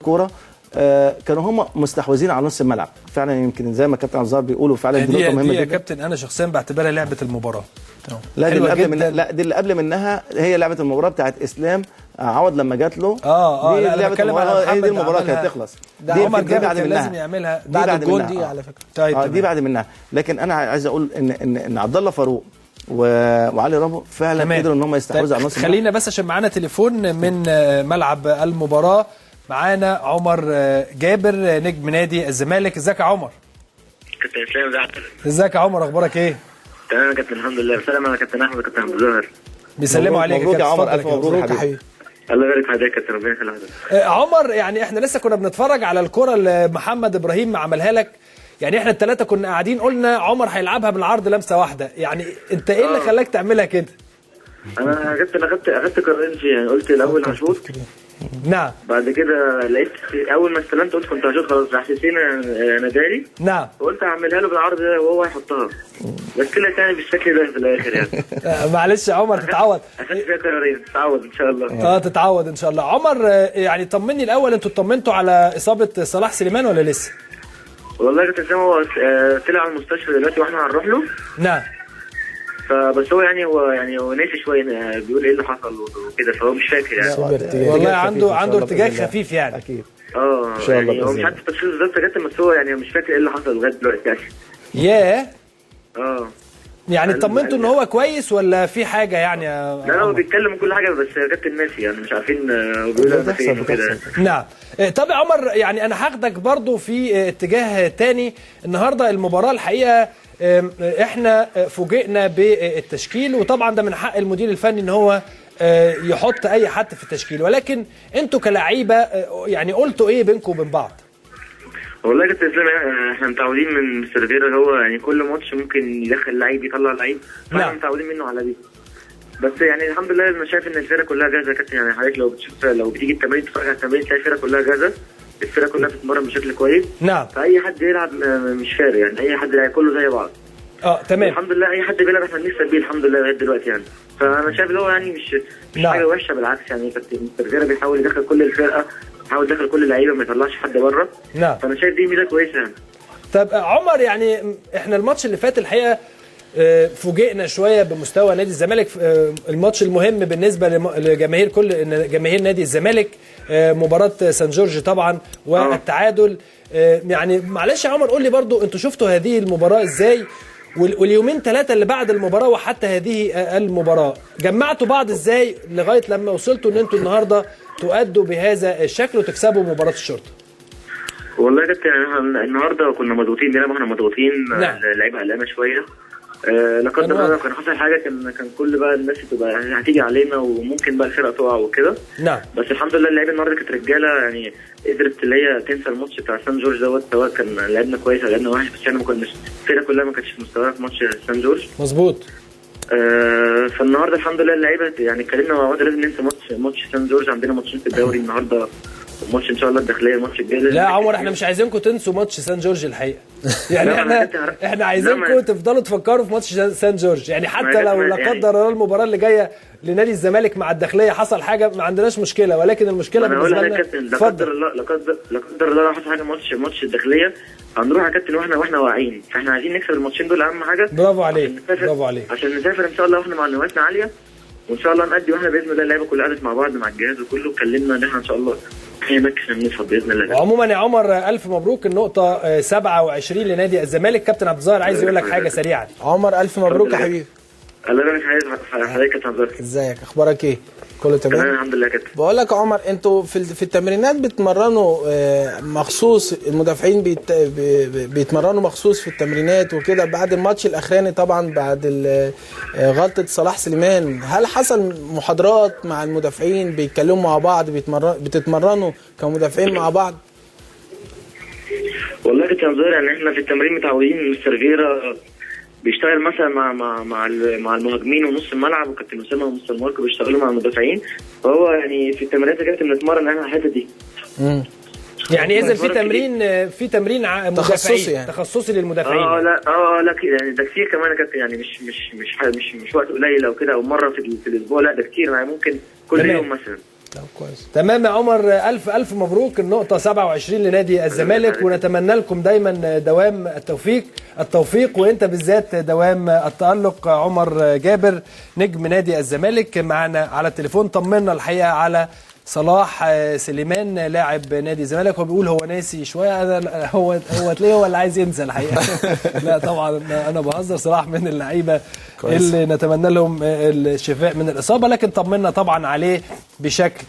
كوره كانوا هم مستحوذين على نص الملعب فعلا. يمكن زي ما كابتن عزار بيقولوا فعلا دي نقطه مهمه جدا. يا كابتن انا شخصيا بعتبرها لعبه المباراه. لا دي اللي قبل منها، لا دي اللي قبل منها هي لعبه المباراه بتاعت اسلام عوض لما جات له. دي لا لعبه المباراه، هي دي المباراه كانت تخلص. دي عمر جابر كان لازم يعملها بعد الجول دي على فكره. طيب دي بعد منها. لكن انا عايز اقول ان عبد الله فاروق وعلي رابو فعلا قدروا ان هم يستحوذوا على النص. خلينا بس عشان معانا تليفون من ملعب المباراه. معانا عمر جابر نجم نادي الزمالك. ازيك يا عمر؟ كابتن اسلام زعتر. ازيك يا عمر، اخبارك ايه؟ تمام يا كابتن الحمد لله. سلام على كابتن احمد وكابتن ابو زهر. بيسلموا عليك. مبروك يا عمر، الف مبروك يا حبيبي. الله يبارك في حضرتك يا كابتن، ربنا يخليك. عمر يعني احنا لسه كنا بنتفرج على الكره اللي محمد ابراهيم عملها لك. يعني احنا الثلاثه كنا قاعدين قلنا عمر هيلعبها بالعرض لمسه واحده. يعني انت ايه اللي خلاك تعملها كده؟ انا اخدت قرارين فيها. يعني قلت الاول هشوط. نعم. بعد كده لقيت اول ما استلمت قلت كنت هشوط خلاص. راح حسين نادالي. نعم. وقلت هعملها له بالعرض ده وهو هيحطها. بس طلعت يعني بالشكل ده في الاخر يعني. معلش يا عمر تتعود. اخدت فيها قرارين، تتعود ان شاء الله. تتعود ان شاء الله. عمر يعني طمني الاول، انتوا اطمنتوا على اصابه صلاح سليمان ولا لسه؟ والله كابتن اسلام هو طلع على المستشفى دلوقتي واحنا هنروح له. نعم. فبس هو هو ناسي شويه، بيقول ايه اللي حصل وكده، فهو مش فاكر يعني. والله عنده ارتجاج خفيف يعني. اكيد ان شاء الله. يعني هو مش عارف التشخيص بالظبط يا كابتن، بس هو يعني مش فاكر ايه اللي حصل لغايه دلوقتي يعني. ياه. يعني يعني طمنتوا ان هو كويس ولا في حاجه يعني؟ لا هو بيتكلم كل حاجه بس يا كابتن ناسي يعني، مش عارفين هو بيقول انا فين وكده. نعم. طب يا عمر يعني انا هاخدك برضو في اتجاه تاني. النهارده المباراه الحقيقه احنا فوجئنا بالتشكيل، وطبعا ده من حق المدير الفني ان هو يحط اي حد في التشكيل، ولكن انتوا كلاعيبه يعني قلتوا ايه بينكم وبين بعض؟ والله يا كابتن اسلام احنا متعودين من سيرفيرا، هو يعني كل ماتش ممكن يدخل لعيب يطلع لعيب، فاحنا متعودين منه على دي. بس يعني الحمد لله انا شايف ان الفرقه كلها جاهزه يا كابتن. يعني حضرتك لو بتيجي التمرين تتفرج على التمرين تلاقي الفرقه كلها جاهزه، الفرقه كلها بتتمرن بشكل كويس. نعم. فاي حد يلعب مش فارق يعني، اي حد يلعب كله زي بعض. تمام. الحمد لله اي حد بيلعب احنا بنكسب بيه الحمد لله لغايه دلوقتي يعني. فانا شايف اللي هو يعني مش حاجه وحشه، بالعكس يعني كابتن سيرفيرا بيحاول يدخل كل الفرقه، بيحاول يدخل كل اللعيبه ما يطلعش حد بره. نعم. فانا شايف دي ميزه كويسه يعني. طب عمر يعني احنا الماتش اللي فات الحقيقه فوجئنا شويه بمستوى نادي الزمالك. الماتش المهم بالنسبه لجماهير جماهير نادي الزمالك مباراه سان جورج طبعا والتعادل. يعني معلش يا عمر قول لي برضو انتوا شفتوا هذه المباراه ازاي، واليومين ثلاثه اللي بعد المباراه وحتى هذه المباراه جمعتوا بعض ازاي لغايه لما وصلتوا ان انتوا النهارده تؤدوا بهذا الشكل وتكسبوا مباراه الشرطه؟ والله يا كابتن النهارده كنا مضغوطين، بنلعب احنا مضغوطين. نعم. اللعيبه قلقانه شويه. لا قدر الله كان حصل حاجه، كان كل بقى الناس تبقى يعني هتيجي علينا وممكن بقى الفرقه تقع وكده. نعم. بس الحمد لله اللعيبه النهارده كانت رجاله يعني، قدرت اللي هي تنسى الماتش بتاع سان جورج دوت، سواء كان لعبنا كويس او لعبنا وحش، بس احنا ما كناش الفرقه كلها ما كانتش في مستواها في ماتش سان جورج. مظبوط. فالنهارده الحمد لله اللعيبه يعني اتكلمنا مع بعض لازم ننسى ماتش سان جورج. عندنا ماتشين في الدوري النهارده، ماتش ان شاء الله الداخليه، الماتش الجاي. لا يا عمر احنا مش عايزينكم تنسوا ماتش سان جورج الحقيقه. يعني احنا عايزينكم تفضلوا تفكروا في ماتش سان جورج. يعني حتى لو لا قدر الله المباراه اللي جايه لنادي الزمالك مع الداخليه حصل حاجه ما عندناش مشكله، ولكن المشكله بالنسبه لنا لا قدر الله لو حصل حاجه ماتش الداخليه هنروح يا كابتن واحنا واعيين. فاحنا عايزين نكسب الماتشين دول اهم حاجه. برافو عليك. برافو عليك. عشان نسافر ان شاء الله واحنا معنوياتنا عاليه، وان شاء الله نأدي واحنا باذن الله. اللعيبه كلها قعدت مع بعض مع الجهاز وكله اتكلمنا ان احنا ان شاء الله نكسب نصعد باذن الله. عموما يا عمر الف مبروك. النقطه 27 لنادي الزمالك. كابتن عبد الظاهر عايز يقول لك حاجه سريعا. عمر الف مبروك يا حبيبي. الله يبارك حضرتك يا كابتن عبد الظاهر. ازيك اخبارك ايه؟ كله تمام؟ الحمد لله يا كابتن. بقول لك يا عمر انتوا في التمرينات بتمرنوا مخصوص، المدافعين بيتمرنوا مخصوص في التمرينات وكده بعد الماتش الاخراني طبعا بعد غلطه صلاح سليمان. هل حصل محاضرات مع المدافعين بيتكلموا مع بعض، بتتمرنوا كمدافعين مع بعض؟ والله يا كابتن ظاهر يعني احنا في التمرين متعودين مستر فيرا بيشتغل مثلا مع المهاجمين ونص الملعب، وكابتن اسامه ومستر ماركو بيشتغلوا مع المدافعين. فهو يعني في التمرينات يا كابتن بنتمرن احنا الحته دي. يعني اذا في تمرين تخصصي يعني تخصصي للمدافعين. لا يعني ده كتير كمان يا كابتن. يعني مش وقت قليل او كده او مره في الاسبوع، لا ده كتير يعني، ممكن كل يوم مثلا. كويس. تمام يا عمر، الف الف مبروك، النقطه 27 لنادي الزمالك، ونتمنى لكم دايما دوام التوفيق وانت بالذات دوام التألق. عمر جابر نجم نادي الزمالك معنا على التليفون، طمنا الحقيقه على صلاح سليمان لاعب نادي الزمالك. هو بيقول هو ناسي شويه، هو تلاقيه هو اللي عايز ينسى الحقيقه. لا طبعا انا بهزر، صلاح من اللعيبه اللي نتمنى لهم الشفاء من الاصابه، لكن طمنا طبعا عليه بشكل